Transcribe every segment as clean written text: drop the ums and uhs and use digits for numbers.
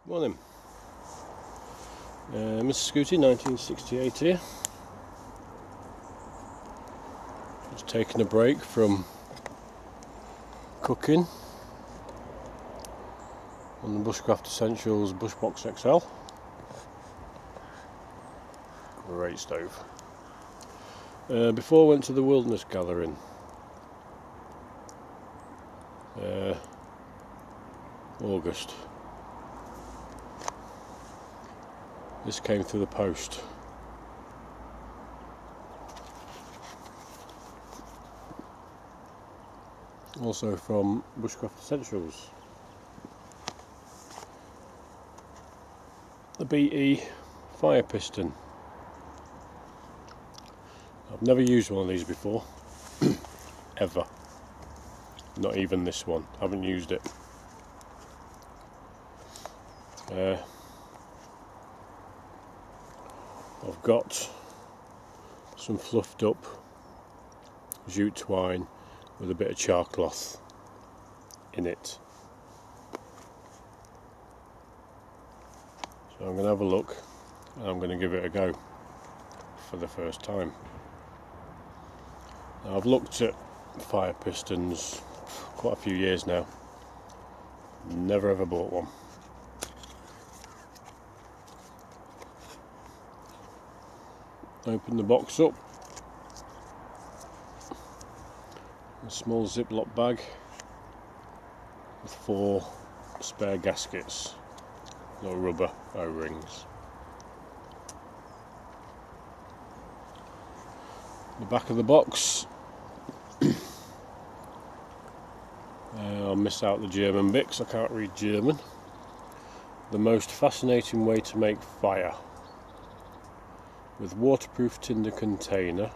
Morning. Mr. Scooty, 1968 here. Just taking a break from cooking on the Bushcraft Essentials Bushbox XL. Great stove. Before I went to the Wilderness Gathering, August. This came through the post. Also from Bushcraft Essentials. The BE fire piston. I've never used one of these before. Ever. Not even this one. I haven't used it. I've got some fluffed up jute twine with a bit of char cloth in it. So I'm going to have a look and I'm going to give it a go for the first time. Now, I've looked at fire pistons quite a few years now. Never ever bought one. Open the box up. A small Ziploc bag with 4 spare gaskets, little rubber O-rings. The back of the box, I'll miss out the German bits, I can't read German. The most fascinating way to make fire. With waterproof tinder container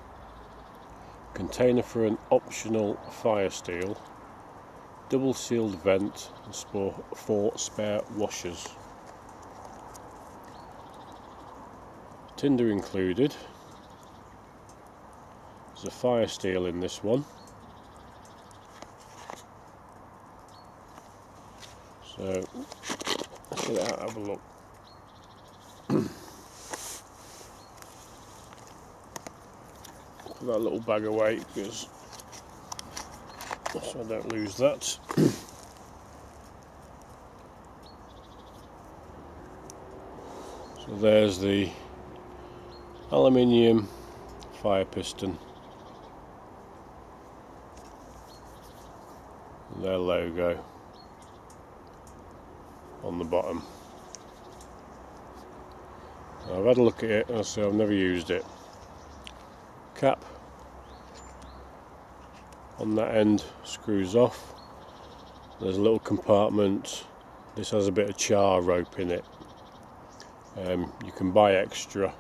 for an optional fire steel, double sealed vent and 4 spare washers. Tinder included. There's a fire steel in this one. So let's get it out and have a look. Put that little bag away because so I don't lose that. So there's the aluminium fire piston, and their logo on the bottom. I've had a look at it and so I've never used it. Cap on that end screws off. There's a little compartment. This has a bit of char rope in it. You can buy extra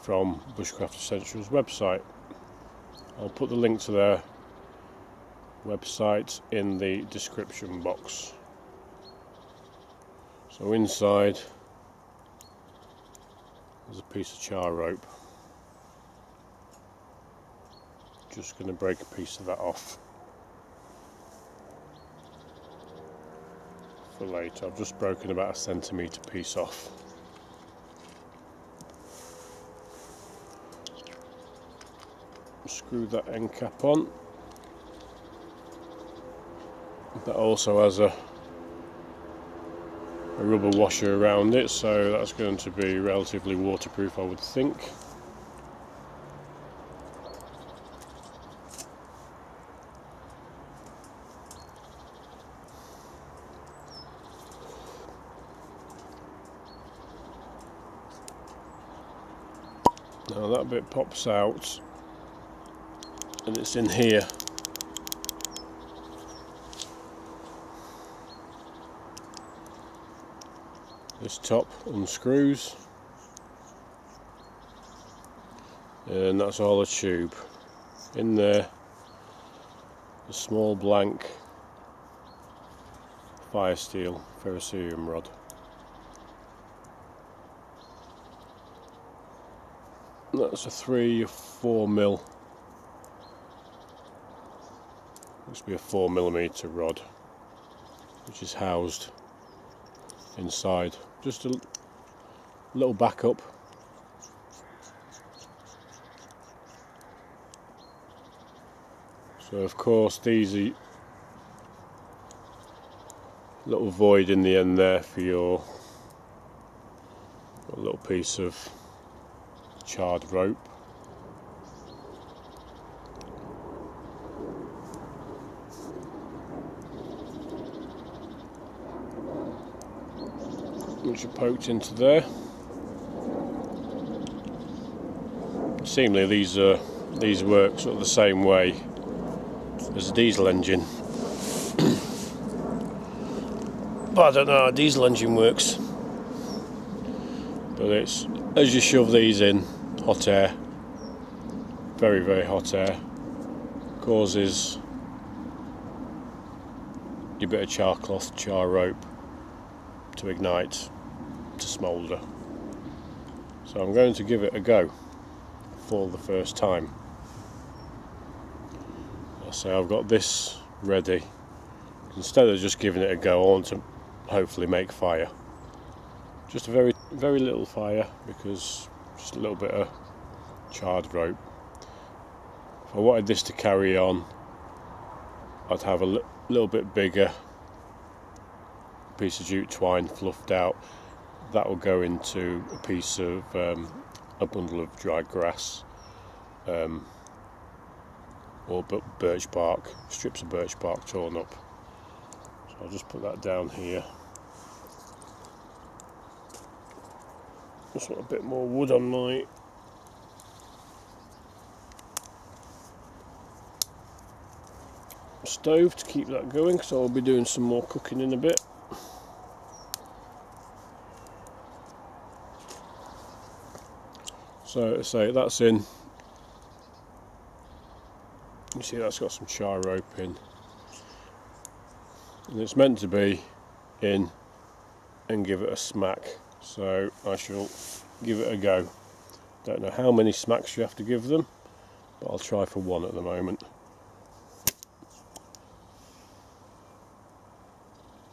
from Bushcraft Essentials website. I'll put the link to their website in the description box. So inside there's a piece of char rope. Just going to break a piece of that off for later. I've just broken about a centimetre piece off. Screw that end cap on. That also has a rubber washer around it, so that's going to be relatively waterproof, I would think. Now that bit pops out and it's in here. This top unscrews and that's all the tube. In there, a small blank fire steel ferrocerium rod. That's a 3 or 4 mil. Looks to be a 4mm rod. which is housed inside. Just a little backup. So of course these are little void in the end there for your little piece of charred rope. Which are poked into there. Seemingly these work sort of the same way as a diesel engine. But I don't know how a diesel engine works. But it's, as you shove these in, hot air, very, very hot air, causes your bit of char cloth, char rope to ignite, to smoulder. So I'm going to give it a go for the first time. So I've got this ready. Instead of just giving it a go, I want to hopefully make fire. Just a very, very little fire, because just a little bit of charred rope. If I wanted this to carry on, I'd have a little bit bigger piece of jute twine fluffed out. That will go into a piece of a bundle of dried grass, or birch bark, strips of birch bark torn up. So I'll just put that down here. Just want a bit more wood on my stove to keep that going, because I'll be doing some more cooking in a bit. So that's in. You see that's got some char rope in, and it's meant to be in and give it a smack. So I shall give it a go. Don't know how many smacks you have to give them, but I'll try for one at the moment.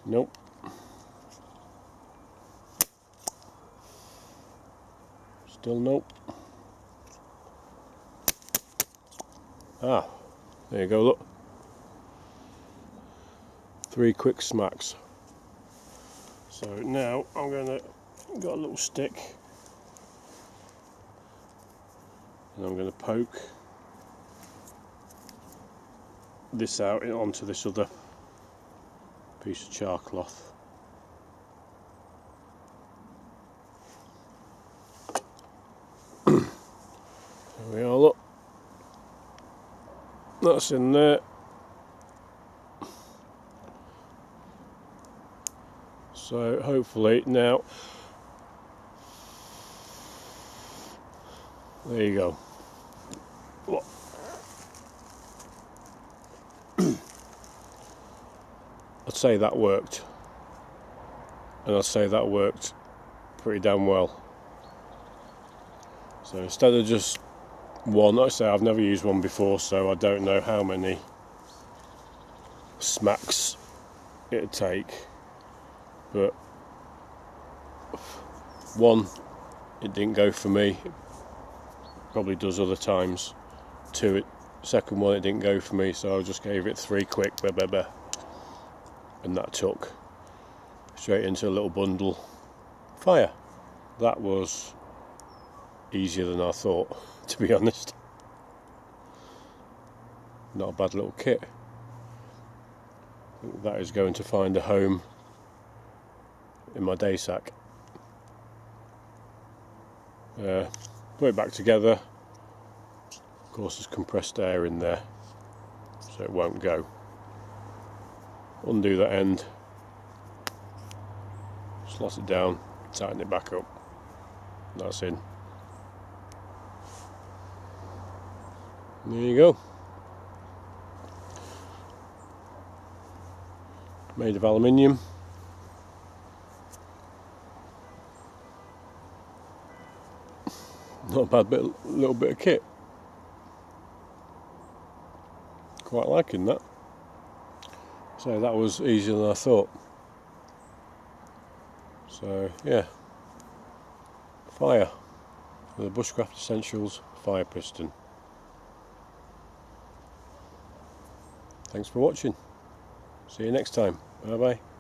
Nope. Still nope. Ah, there you go, look. 3 quick smacks. So now I'm got a little stick, and I'm going to poke this out onto this other piece of char cloth. There we are, look. That's in there. So hopefully now, there you go. Look. I'd say that worked, and I'd say that worked pretty damn well. So instead of just one, like I say, I've never used one before, so I don't know how many smacks it'd take, but one, it didn't go for me. It probably does other times. 2, second one, it didn't go for me, so I just gave it 3 quick, and that took straight into a little bundle. Fire. That was easier than I thought, to be honest. Not a bad little kit. I think that is going to find a home in my day sack. Put it back together. Of course there's compressed air in there, so it won't go. Undo that end, slot it down, tighten it back up. That's in. There you go. Made of aluminium. Not a bad little bit of kit. Quite liking that. So that was easier than I thought. So yeah, fire with the Bushcraft Essentials fire piston. Thanks for watching. See you next time. Bye bye.